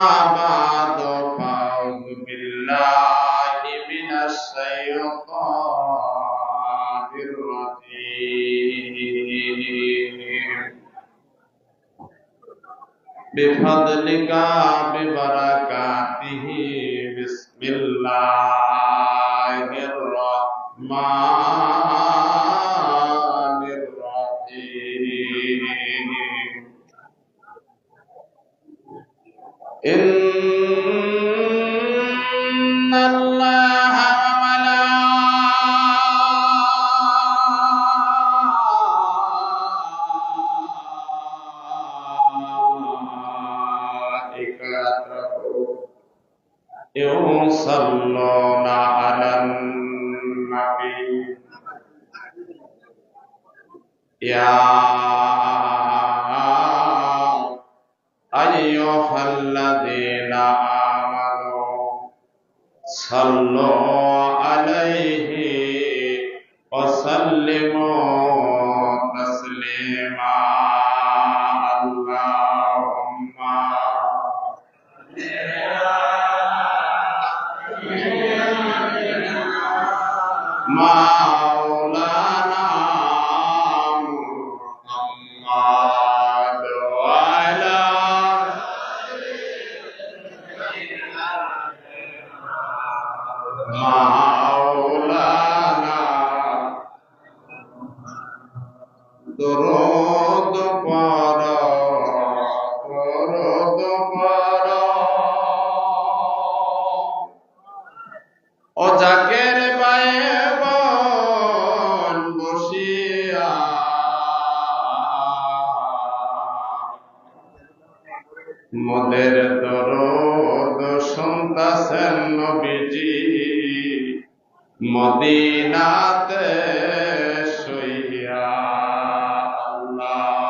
بعد فأعوذ بالله من الشيطان الرجيم بفضلك ببركاته بسم الله الرحمن الرحيم إن الله وملائكته يصلون على النبي يا أيها الذين آمنوا صلوا عليه وسلموا تسليما اللهم مولانا محمد وعلى مولانا درود پڑھو درود پڑھو ও জাকের বায়বন বসিয়া মোদের দরদ শুনতাছেন নবীজি মদিনাতে শুইয়া আল্লাহ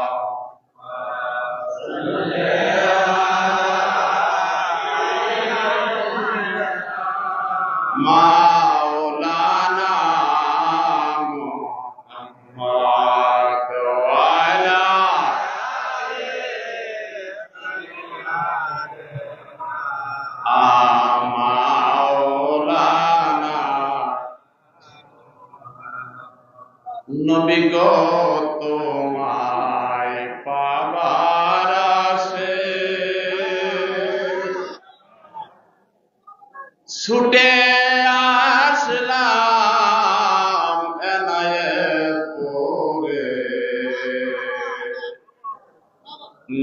মাওলানা মুহাম্মদ ওয়ালা মাওলানা নবী গো তোমায় পাবার আশে ছুটে আসলাম এনায়েতপুরে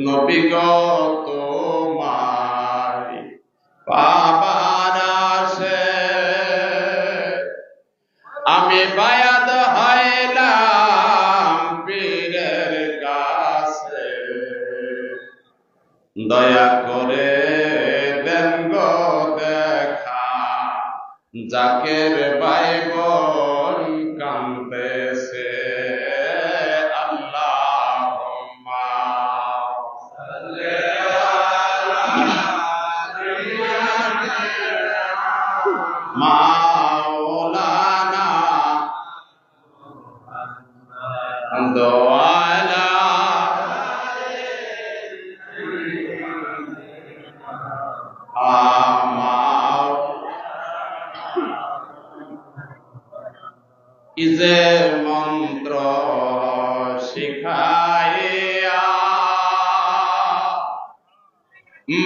নবী গো তোমায় পাবার আশে আমি বায়াত হইলাম পীরের কাছে দয়া করে দেন গো দেখা জাকের ভাইবোন কাঁদতেছে আল্লাহুম্মা সাল্লি মাওলানা দোয়ালা আমাও ইজে মন্ত্র শিখাইয়া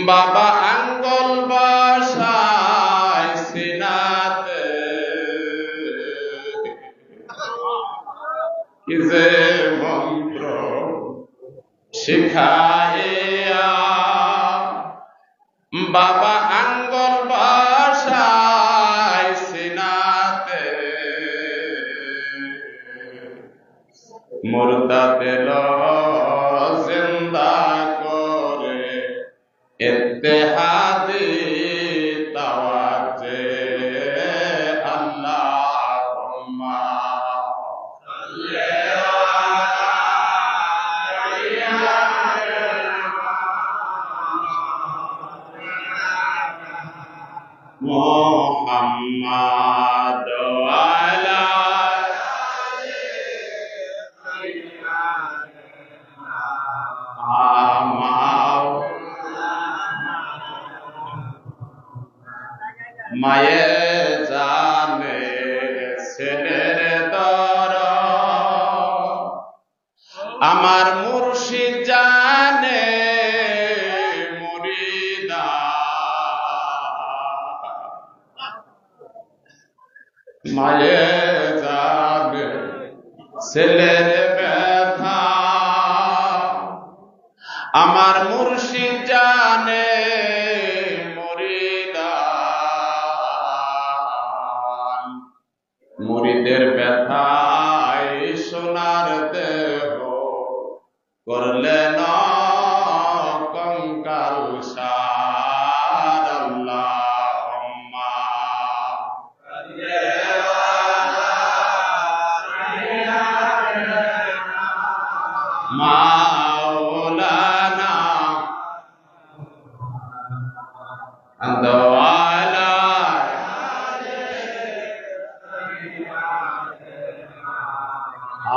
বাবা আঙ্গুল বসায় সিনাতে ইজে মন্ত্র শিখাইয়া বাবা আঙ্গুল বসায় সিনাতে মুর্দা দিল জিন্দা করে ইত্তেহাদি তাওয়াজ্জে আল্লাহুম্মা সাল্লি মুহাম্মাদ ওয়ালা আমাও মায়ে জানে ছেলের দর, আমার মুর্শিদ জানে মুরিদা, মায়ে জানে ছেলের ব্যথা, আমার মুর্শিদ জানে মুরিদান, মুরিদের ব্যথায় সোনার দেহ করলেন কঙ্কাল সার। আল্লাহুম্মা মাওলানা আদওয়ালা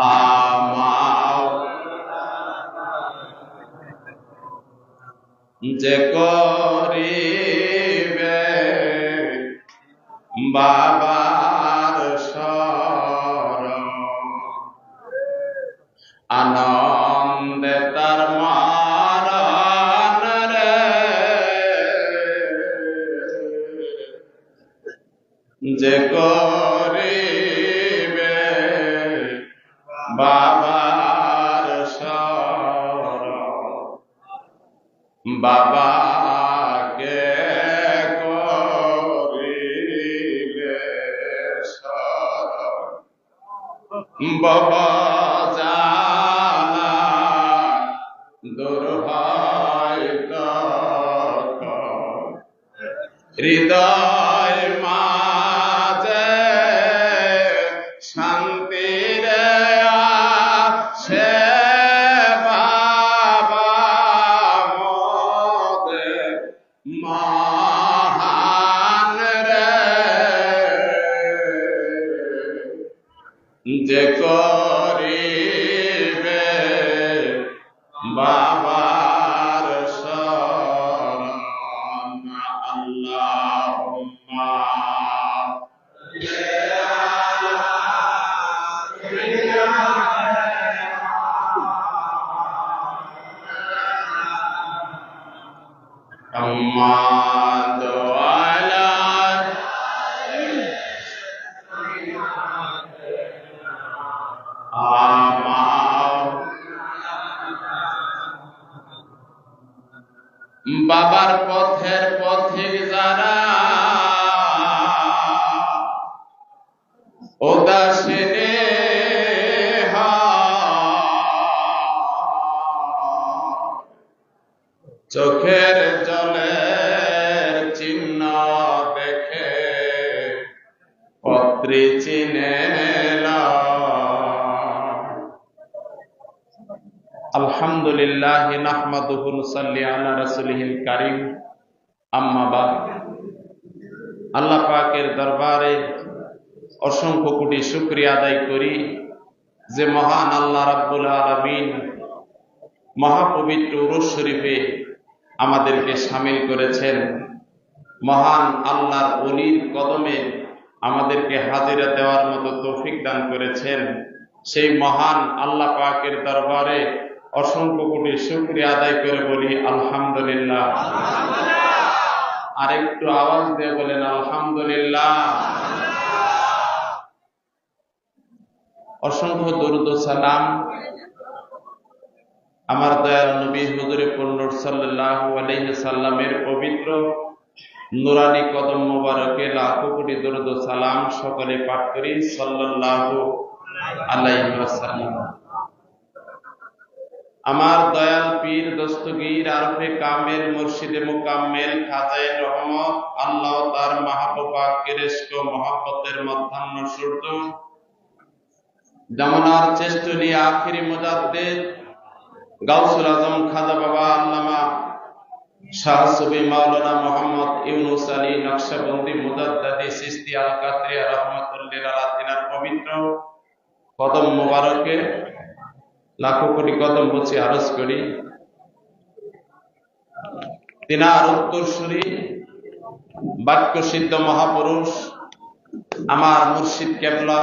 আমাও যে করিবে বাবার শরণ, আনন্দে তার মারণ রে, যে করিবে বাবার শরণ, বাবাকে করিলে শরণ, বাবা জালা দূর হয় তখন, হৃদয় মাঝে শান্তির আসে বাবা মোদের মহান রে, যে করিবে বাবার শরণ। আল্লাহুম্মা محمد وعلى বাবার পথের পথিক যারা উদাসীনে চোখের জলের চিহ্ন দেখে পত্রী চিনে আলহামদুলিল্লাহ নাহমাদুহু নুসাল্লি আলা রাসূলিহিল কারীম, আম্মা বাদ। আল্লাহ পাকের দরবারে অসংখ্য কোটি শুকরিয়া আদায় করি যে মহান আল্লাহ রাব্বুল আলামিন মহাপবিত্র উরুস শরীফে আমাদেরকে শামিল করেছেন। মহান আল্লাহর ওলির কদমে আমাদেরকে হাজিরা দেওয়ার মতো তৌফিক দান করেছেন। সেই মহান আল্লাহ পাকের দরবারে অসংখ্য কোটি শুকরিয়া আদায় করে বলি আলহামদুলিল্লাহ। আরেকটু আওয়াজ দিয়ে বলেন আলহামদুলিল্লাহ। অসংখ্য দরুদ ও সালাম আমার দয়াল নবী হুজুরে পূর্ণ সাল্লাল্লাহু আলাইহি সাল্লামের পবিত্র নুরানি কদম মোবারকে লাখো কোটি দরুদ ও সালাম সকলে পাঠ করি সাল্লাল্লাহু আলাইহি ওয়াসাল্লাম। আমার দয়াল পীর দস্তগীর আরফে কামেল মুর্শিদে মুকাম্মেল খাজায়ে রহমত আল্লাহ তার মাহবুব পাকের ইশক ও মহব্বতের মধ্যাহ্ন সূর্য জামানার চেষ্টনী আখিরি মুজাদ্দিদ গাউসুল আজম খাজা বাবা আল্লামা শাহ সুফি মাওলানা মোহাম্মদ ইউনুস আলী নকশবন্দি মুজাদ্দিদি চিশতি আল কাদরিয়া রাহমাতুল্লাহ আলাইহির পবিত্র কদম মোবারকে লাখো কোটি কদম বসে আরজ করি তিনার উত্তরসূরি বাক্য সিদ্ধ মহাপুরুষ আমার মুর্শিদ কেবলা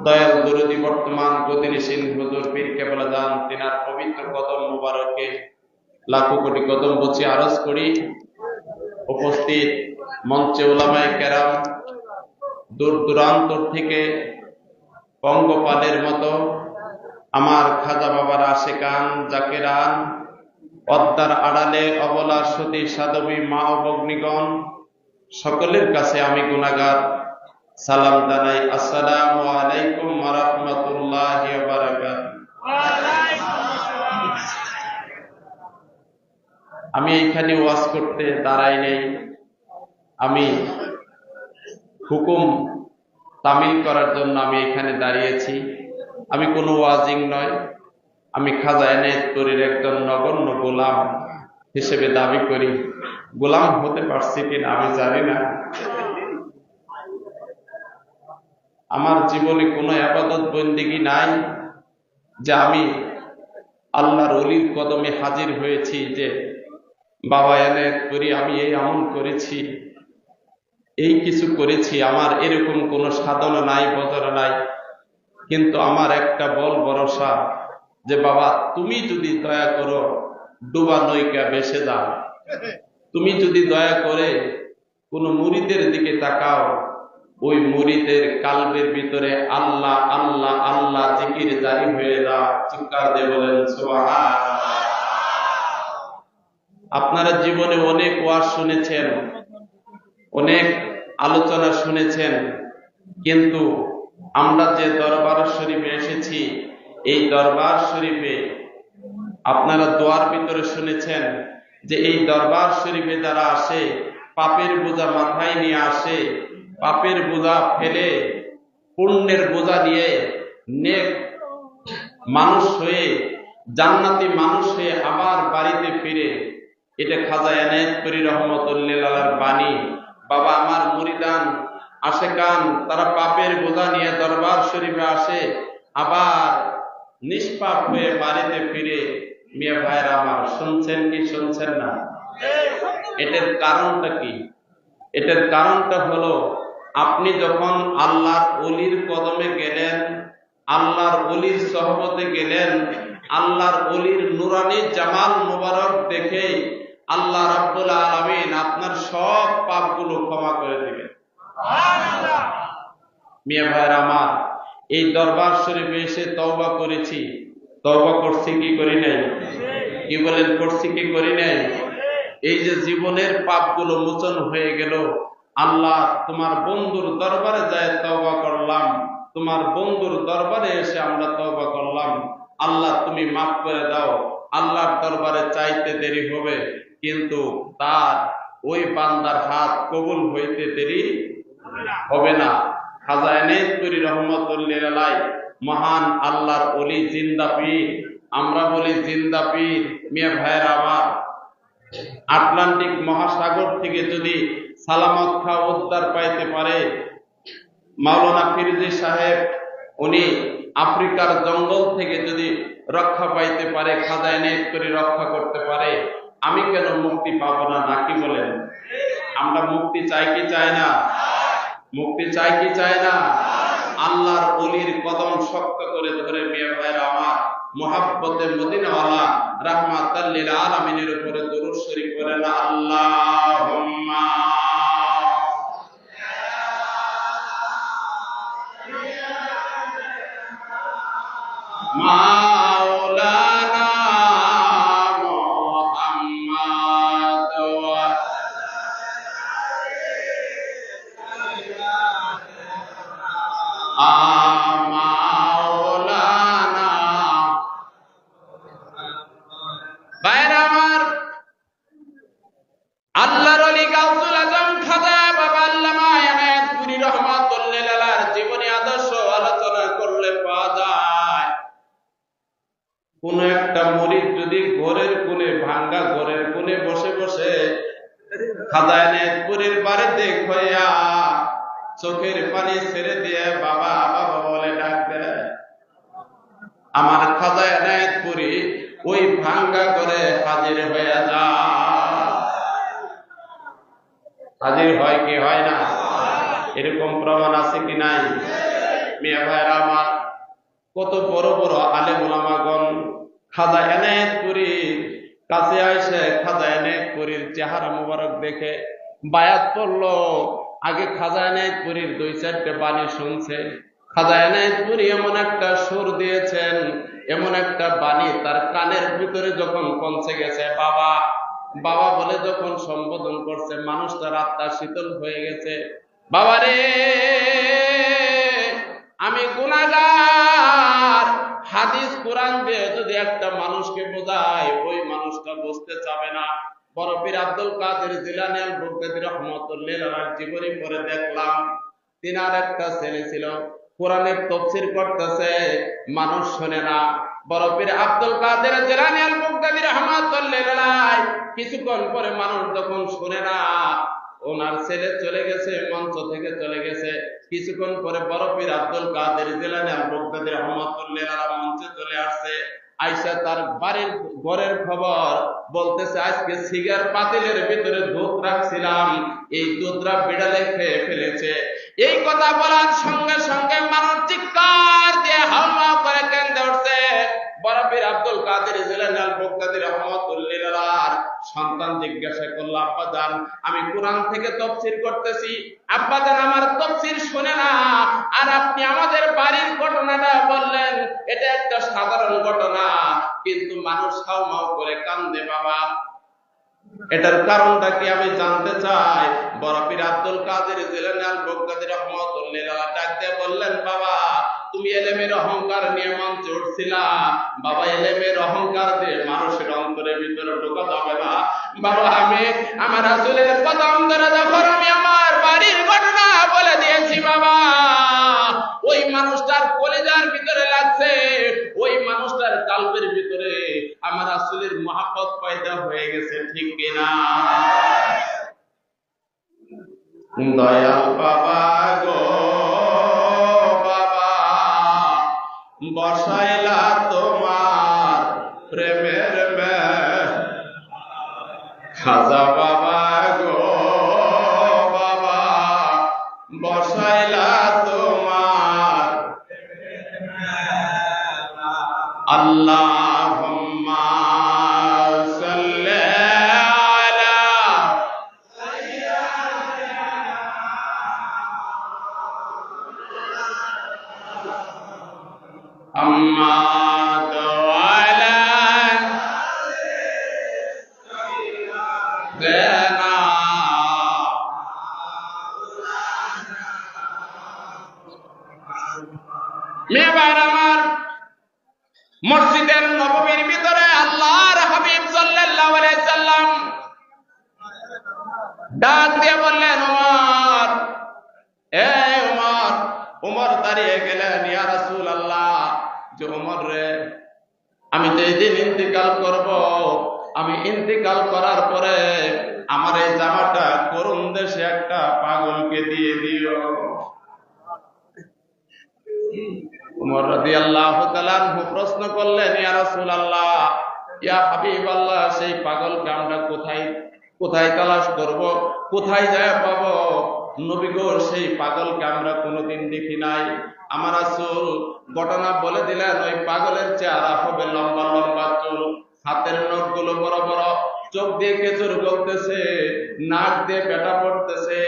দয়াল দরদি বর্তমান গতিশীল হুজুর পীর কেবলা যান তিনার পবিত্র কদম মুবারকে লাখো কোটি কদম বচে আরজ করি, উপস্থিত মঞ্চে উলামায়ে কেরাম, দূর দূরান্তর থেকে পঙ্গপালের মতো আমার খাজা বাবার আশেকান জাকেরান, পদ্মার আড়ালে অবলা সতী সাধবী মা ও ভগ্নীগণ, সকলের কাছে আমি গুনাহগার সালাম জানাই। আসসালামু আলাইকুম ওয়া রাহমাতুল্লাহি ওয়া বারাকাতুহু। আমি এখানে ওয়াজ করতে দাঁড়াই নেই, আমি হুকুম তামিল করার জন্য আমি এখানে দাঁড়িয়েছি। আমি কোনো ওয়াজিং নয়, আমি খাজা এনায়েতপুরীর একজন নগণ্য গোলাম হিসেবে দাবি করি। গোলাম হতে পারছি কিনা আমি জানি না। আমার জীবনে কোনো ইবাদত বন্দেগী নাই যে আমি আল্লাহর ওলির কদমে হাজির হয়েছি যে বাবা এনায়েতপুরী আমি এই আমল করেছি, এই কিছু করেছি। আমার এরকম কোনো সাধনা নাই, বদরা নাই। কিন্তু আমার একটা বল ভরসা যে বাবা তুমি যদি দয়া করো ডুবা নৌকা ভেসে যাও, তুমি যদি দয়া করে কোন মুরিদের দিকে তাকাও, ওই মুরিদের কালবের ভিতরে আল্লাহ আল্লাহ আল্লাহ জিকির জারি হয়ে যায়। চিৎকার দিয়ে বলেন সুবহানাল্লাহ। আপনারা জীবনে অনেক ওয়াজ শুনেছেন, অনেক আলোচনা শুনেছেন, কিন্তু আমরা যে দরবার শরীফে এসেছি, এই দরবার শরীফে আপনারা দোয়ার ভিতরে শুনেছেন যে এই দরবার শরীফে যারা আসে পাপের বোঝা মাথায় নিয়ে আসে, পাপের বোঝা ফেলে পুণ্যের বোঝা নিয়ে নেক মানুষ হয়ে জান্নাতি মানুষ হয়ে আবার বাড়িতে ফিরে। এটা খাজা এনায়েতপুরী রহমতুল্লাহ আলাইহির বাণী। বাবা আমার মুরিদান আশেকান তারা পাপের বোঝা নিয়ে দরবার শরীফে আসে, আবার নিষ্পাপ হয়ে বাড়িতে ফিরে। মিয়া ভাইরা আমার, শুনছেন কি শুনছেন না? এটার কারণটা কি? এটার কারণটা হলো আপনি যখন আল্লাহর ওলির কদমে গেলেন, আল্লাহর ওলির সহবতে গেলেন, আল্লাহর ওলির নুরানি জামাল মুবারক দেখে আল্লাহ রাব্বুল আলামিন আপনার সব পাপগুলো ক্ষমা করে দিবেন। সুবহানাল্লাহ। মিয়া ভাইরা আমার, এই দরবার শরীফে এসে তওবা করেছি। তওবা করছি কি করি নাই? কি বলেন, করছি কি করি নাই? এই যে জীবনের পাপগুলো মোচন হয়ে গেল, আল্লাহ তোমার বন্ধুর দরবারে যায় তওবা করলাম, তোমার বন্ধুর দরবারে এসে আমরা তওবা করলাম, আল্লাহ তুমি মাফ করে দাও। আল্লাহর দরবারে চাইতে দেরি হবে, কিন্তু তার ওই বান্দার হাত কবুল হইতে দেরি হবে না। খাজা এনায়েতপুরী রহমতুল্লাহ আলাইহি মহান আল্লাহর ওলি জিন্দা পীর, আমরা বলি জিন্দা পীর। মিয়া ভাইয়ের আমার, আটলান্টিক মহাসাগর থেকে যদি সালামত খা উদ্ধার পাইতে পারে, মাওলানা ফিরোজী সাহেব উনি আফ্রিকার জঙ্গল থেকে যদি রক্ষা পাইতে পারে, খাজা এনায়েতপুরী রক্ষা করতে পারে, আমি কেন মুক্তি পাবো না? নাকি বলেন? আমরা মুক্তি চাই কি চাই না? মুক্তি চাই কি চাই না? আল্লাহর ওলির কদম শক্ত করে ধরে মিয়া ভাইরা আমার, মুহাব্বতে মদিনাওয়ালা রাহমাতাল লিল আলামিনের উপরে দরুদ শরীফ পড়েন। আল্লাহুম্মা মাওলানা মুহাম্মদ ওয়া মাওলানা। ভাইরা আমার, আল্লাহর ওলি গাউসুল আজম খাজা বাবা আল্লামা এনায়েতপুরী রহমাতুল্লাহ আলাইহির জীবনী আদর্শ আলোচনা করলে পাওয়া যায়, কোন একটা মুরিদ যদি ঘরের কোণে, ভাঙ্গা ঘরের কোণে বসে বসে খাজা এনায়েতপুরীর বাড়িতে খয়া চোখের পানি ছেড়ে দিয়ে বাবা বাবা বলে ডাক দেয়, আমার খাজা এনায়েতপুরী ওই ভাঙ্গা ঘরে হাজির হয়ে যায়। হাজির হয় কি হয় না? এরকম প্রমাণ আছে কি নাই? মিয়া ভাইরা আমার, কত বড় বড় আলেম ওলামাগণ খাজা এনায়েতপুরীর কাছে আইসে খাজা এনায়েতপুরীর চেহারা মোবারক দেখে বায়াত পড়লো। আগে খাজা এনায়েতপুরীর 2-4টে বাণী শুনছে। খাজা এনায়েতপুরী এমন একটা সুর দিয়েছেন, এমন একটা বাণী তার কানের ভিতরে যখন পৌঁছে গেছে, বাবা বাবা বলে যখন সম্বোধন করছে, মানুষটার আত্মা শীতল হয়ে গেছে। বাবারে, আমি গুনাহগার, হাদিস কোরআন দিয়ে যদি একটা মানুষকে বোঝায়, ওই মানুষটা বুঝতে চাবে না। বড় পীর আব্দুল কাদের জিলানী আল বুগদাদি রাহমাতুল্লাহি আলাইহির জীবনী পড়ে দেখলাম, তিনার একটা ছেলে ছিল, কোরআনের তাফসীর করতেছে, মানুষ শুনে না। বড় পীর আব্দুল কাদের জিলানী আল বুগদাদি রাহমাতুল্লাহি আলাইহি কিছুক্ষণ পরে মানুষ যখন শুনে না, ওনার ছেলে চলে গেছে, মঞ্চ থেকে চলে গেছে। কিছুক্ষণ পরে বড় পীর আব্দুল কাদের জিলানী আল বুগদাদি রাহমাতুল্লাহি আলাইহি মঞ্চে চলে আসছে। আইসা তার বাড়ির ঘরের খবর বলতেছে, আজকে সিগার পাতিলের ভিতরে দুধ রাখছিলাম, এই দুধরা বিড়ালে খেয়ে ফেলেছে। এই কথা বলার সঙ্গে সঙ্গে মানুষ চিৎকার দিয়ে হাওয়া করে কেঁদে উঠছে। বড় পীর আব্দুল কাদের জিলানী আল বুগদাদি রাহমাতুল্লাহি আলাইহির সন্তান জিজ্ঞাসা করলো, আব্বাজান আমি কোরআন থেকে তাফসীর করতেছি, আব্বাজান আমার তাফসীর শুনে না, আর আপনি আমাদের বাড়ির ঘটনাটা বললেন, এটা একটা সাধারণ ঘটনা, কিন্তু মানুষ হাউমাউ করে কান্দে বাবা, এটার কারণটা কি আমি জানতে চাই। বড় পীর আব্দুল কাদের জিলানী আল বুগদাদি রাহমাতুল্লাহি আলাইহি ডাক দিয়ে বললেন, বাবা তুমি এলেমের অহংকার নিয়ে মঞ্চে উঠছিলা, বাবা এলেমের অহংকার দিয়ে মানুষের অন্তরের ভিতরে ঢোকা যাবে না। বাবা আমি আমার রাসূলের কদম ধরে যখন আমি আমার বাড়ির ঘটনা বলে দিয়েছি, বাবা ওই মানুষটার কলিজার ভিতরে লাগছে, ওই মানুষটার কালবের ভিতরে আমার রাসূলের মহব্বত পয়দা হয়ে গেছে, ঠিক কিনা? দয়াল বাবা গো বাবা, বসাইলা তোমার প্রেমের খাজা বাবা গো বাবা, বসাইলা তোমার আল্লাহুম্মা সাল্লি আলা মুহাম্মাদ ওয়া আলা সাইয়্যিদিনা। মেবার আমার, মসজিদের নববীর ভিতরে আল্লাহর হাবিব সাল্লাল্লাহু আলাইহি সাল্লাম ডাক দিয়ে বললেন, ওমর, এ ওমর। ওমর দাঁড়িয়ে গেলেন, ইয়া রাসূলুল্লাহ, যে ওমর রে, আমি তো এদিন ইন্তিকাল করব, আমি ইন্তিকাল করার পরে আমার এই জামাটা করুণ দেশে একটা পাগলকে দিয়ে দিও। ওমর রাদিয়াল্লাহু তাআলা আনহু প্রশ্ন করলেন, ইয়া রাসূলুল্লাহ, ইয়া হাবিবাল্লাহ, সেই পাগলকে আমরা কোথায় তালাশ করব, কোথায় যায় পাবো? নবী গো, সেই পাগলকে আমরা কোনোদিন দেখি নাই। আমার রাসূল ঘটনা বলে দিলেন, ওই পাগলের চেহারা হবে লম্বা লম্বা চুল, হাতের নখগুলো বড় বড়, চোখ দিয়ে কেচুর গলতেছে, নাক দিয়ে পেটা পড়তেছে।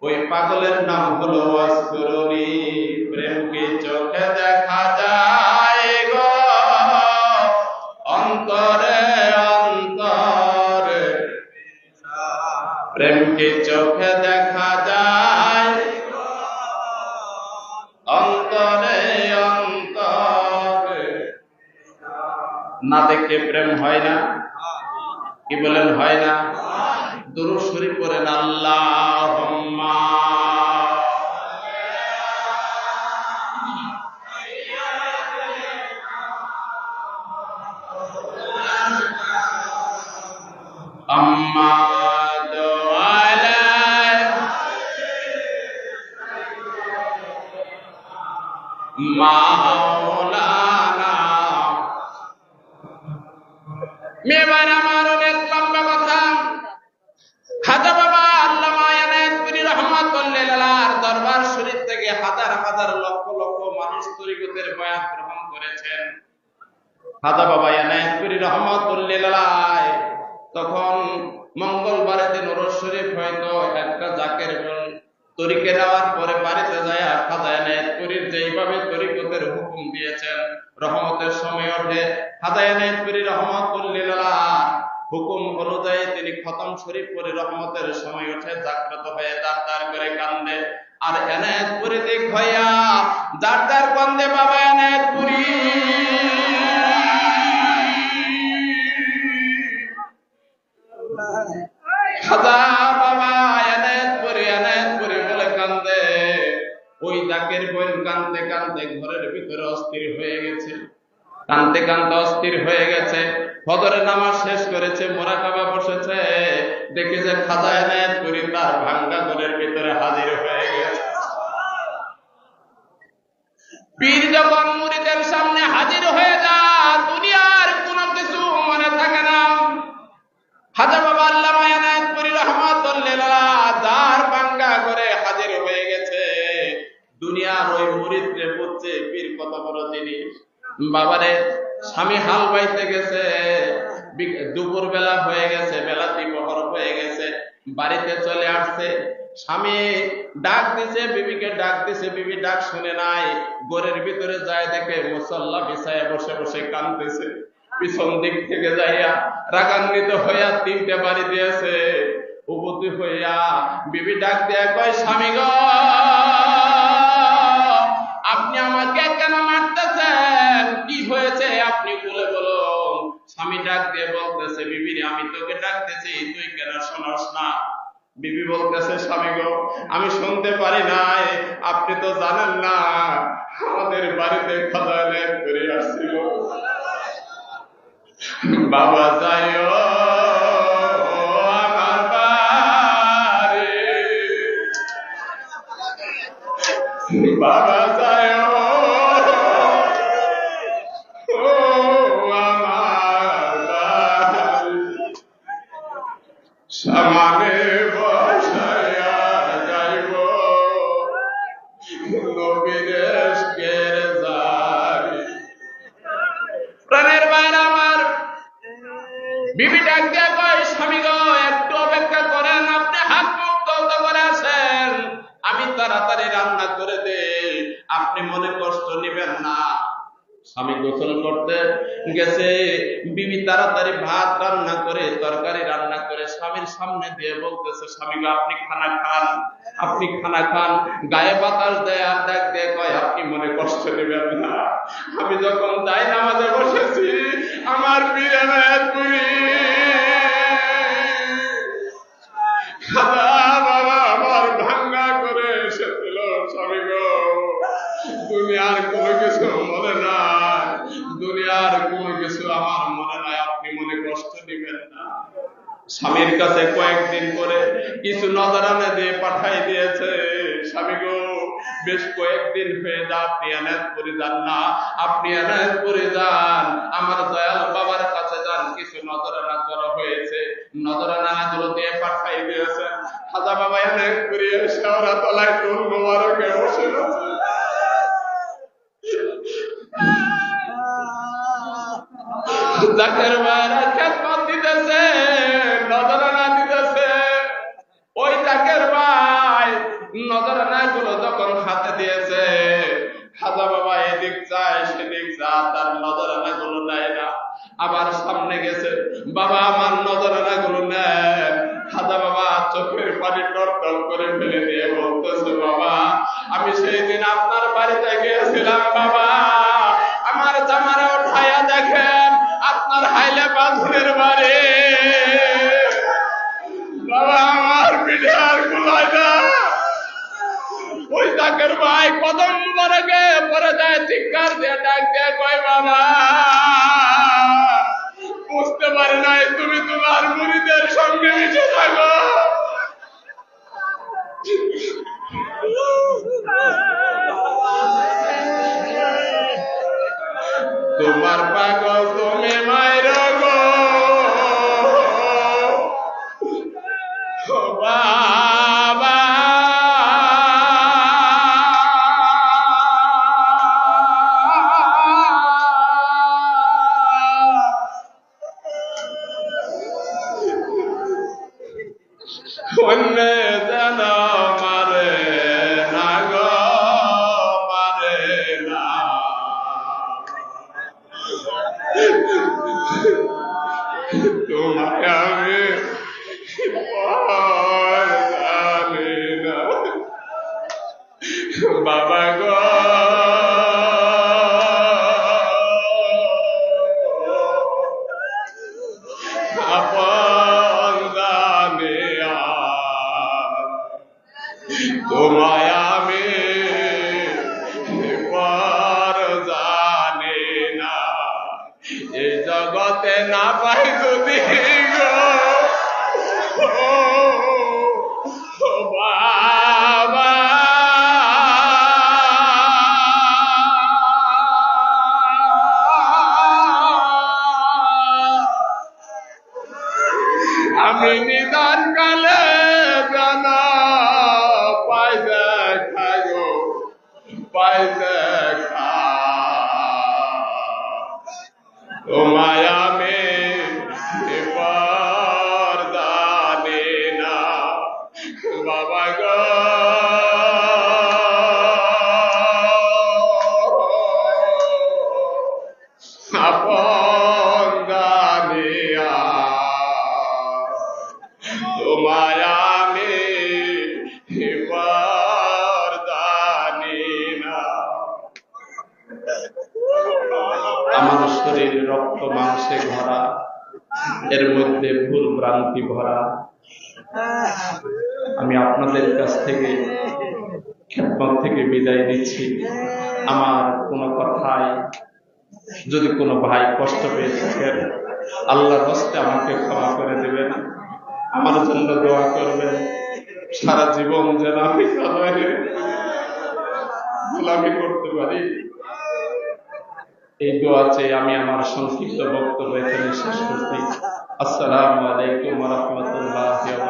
ওই পাগলের নাম হলো ওয়াসকুরুনি। প্রেমকে চোখে দেখা যায় গো, অন্তরে অন্তরে, প্রেমকে চোখে দেখা যায় অন্তরে অন্তরে। না দেখে প্রেম হয় না? কি বলেন, হয় না? দুরূদ শরীফ পড়েন, আল্লাহুম্মা মুহাম্মাদ ওয়া আলা মাওলানা। মেবার আমার, অনেক লম্বা কথা। খাজা বাবা আল্লামা খাজা বাবা এনায়েতপুরী রহমাতুল্লাহ তখন মঙ্গলবারের দিন ওরস শরীফ হয়তো একটা জাকের তরিকে নেওয়ার পরে বাড়িতে যায় খাজা এনায়েতপুরীর যেইভাবে তরিকতের হুকুম দিয়েছেন রহমতের সময় ওঠে খাজা এনায়েতপুরী রহমাতুল্লাহ হুকুম অনুযায়ী তিনি খতম শরীফ পড়ে রহমতের সময় ওঠে জাগ্রত হয়ে দাঁড় করে কান্দে আর এনায়েতপুরী দিক হইয়া দাঁড় কান্দে বাবা এনায়েতপুরী খাজা বাবা এনায়েতপুরী বলে কান্দে ওই জাকের বোন কান্দতে কান্দতে ঘরের ভিতরে অস্থির হয়ে গেছে কান্দতে কান্দতে অস্থির হয়ে গেছে ফজরের নামাজ শেষ করেছে মোরাকাবা বসেছে দেখে যে খাজা এনায়েতপুরী তার ভাঙ্গা ঘরের ভিতরে হাজির হয়ে গেছে পীর যখন মুরিদের সামনে হাজির হয়ে যায় দুনিয়ার কোনো কিছু মনে থাকে না খাজা বাবা আল্লামা এনায়েতপুরী রহমাতুল্লাহ যার ভাঙ্গা ঘরে হাজির হয়ে গেছে দুনিয়ার ওই মুরিদরে বুঝছে পীর কত বড় জিনিস বাবারে স্বামী হাল বাইতে গেছে দুপুর বেলা হয়ে গেছে বেলা দ্বিপ্রহর হয়ে গেছে বাড়িতে চলে আসছে স্বামী ডাক দিছে বিবিকে ডাক দিছে বিবি ডাক শুনে নাই ঘরের ভিতরে যায় দেখে মুসল্লা বিছায় বসে বসে কাঁদতেছে পিছন দিক থেকে যাইয়া রাগান্বিত হইয়া 3টে বাড়ি দিয়েছে উপতি হইয়া বিবি ডাক দিয়া কয় স্বামী গো আপনি আমাকে কেন মারতেছেন কি হয়েছে আপনি বলে বলুন স্বামী ডাক দিয়ে বলতেছে বিবি আমি তোকে ডাকতেছি তুই কেন শোনস না বিবি বলতেছে স্বামী গো আমি শুনতে পারি নাই আপনি তো জানেন না আমাদের বাড়িতে খাজা এনায়েতপুরী আসছিল বাবা যাইও আমার বাড়ি বাবা যাইও আমার বাড়ি সামনে বসাইয়া যাইব নবীর এশকের জারি প্রাণের বাইরে আমার বিবি ডাক দিয়া কয় স্বামী গো একটু অপেক্ষা করেন আপনি হাত মুখ ধৌত করে আসেন আমি তাড়াতাড়ি রান্না করে দেই আপনি মনে কষ্ট নেবেন না স্বামী গোসল করতে গেছে বিবি তাড়াতাড়ি ভাত রান্না করে তরকারি রান্না করে স্বামীর সামনে দিয়ে বলতেছে স্বামী গো আপনি খানা খান গায়ে বাতাস দেয় আর ডাক দিয়ে কয় আপনি মনে কষ্ট নেবেন না আমি যখন যাই নামাজে বসেছি আমার পীর এনায়েতপুরী খাজা বাবা আমার ভাঙ্গা করে এসেছিল স্বামী গো দুনিয়ার কোনো কিছু মনে নাই দুনিয়ার কোনো কিছু আমার মনে নাই আপনি মনে কষ্ট দিবেন না স্বামীর কাছে কয়েকদিন পরে কিছু নজরানা দিয়ে পাঠাই দিয়েছে স্বামী গো বেশ কয়েকদিন হয়ে যা আপনি এনায়েতপুরী যান না আপনি এনায়েতপুরী যান আমার দয়াল বাবার কাছে যান কিছু নজরানা জড়ো হয়েছে নজরানা গুলো দিয়ে পাঠাই দিয়েছে খাজা বাবা এনায়েতপুরী এসে ওরা তলায় টুল মোবারকে বসে আছে জাকের ভাইরা খেদমত দিতেছে নজরানা দিতেছে ওই জাকের ভাই নজরানা গুলো যখন হাতে দিয়েছে খাজা বাবা এদিক যায় সেদিক যা তার নজরানা গুলো নেয় না আবার সামনে গেছে বাবা আমার নজরানা গুলো নেয় খাজা বাবা চোখের পানি টলটল করে ফেলে দিয়ে বলতেছে বাবা আমি সেই দিন আপনার বাড়িতে গিয়েছিলাম বাবা আমার জামারে উঠাইয়া দেখেন আপনার হাইলে বাঁধনের বাড়ি বাবা আমার পিঠে আর গুলাই না ওই জাকের ভাই কদম মুবারকে পরে যায় চিৎকার দিয়ে ডাক দিয়ে কয় বাবা বুঝতে পারি নাই তুমি তোমার মুরিদের সঙ্গে মিশে থাকো তোমার পাগল তুমি মায়ের গো বাবা অন্য যেন মারে না গো, মারে না। তোমায় আমি জানি না বাবা গো, আপন জানি তোমায় আমি পর জানি না। এই জগতে না পাই যদি গো ও বাবা, আমি নিদান কালে জানা পাই দেখা গো, পাই দেখা তোমায় আমি এবার জানি না বাবা গো। আপন জানিয়া তোমায় আমি এবার জানি না। আমার শরীর রক্ত মাংসে ভরা, এর মধ্যে ভুল ভ্রান্তি ভরা। আমি আপনাদের কাছ থেকে খেদমত থেকে বিদায় দিচ্ছি। আমার কোনো কথায় যদি কোনো ভাই কষ্ট পেয়ে থাকেন, আল্লাহর হস্তে আমাকে ক্ষমা করে দেবেন, আমার জন্য দোয়া করবেন। সারা জীবন যেন আমি গোলামি করতে পারি, এই দোয়া চেয়ে আমি আমার সংক্ষিপ্ত বক্তব্য এখানে শেষ করছি। আসসালামু আলাইকুম ওয়া রাহমাতুল্লাহি ওয়া বারাকাতুহু।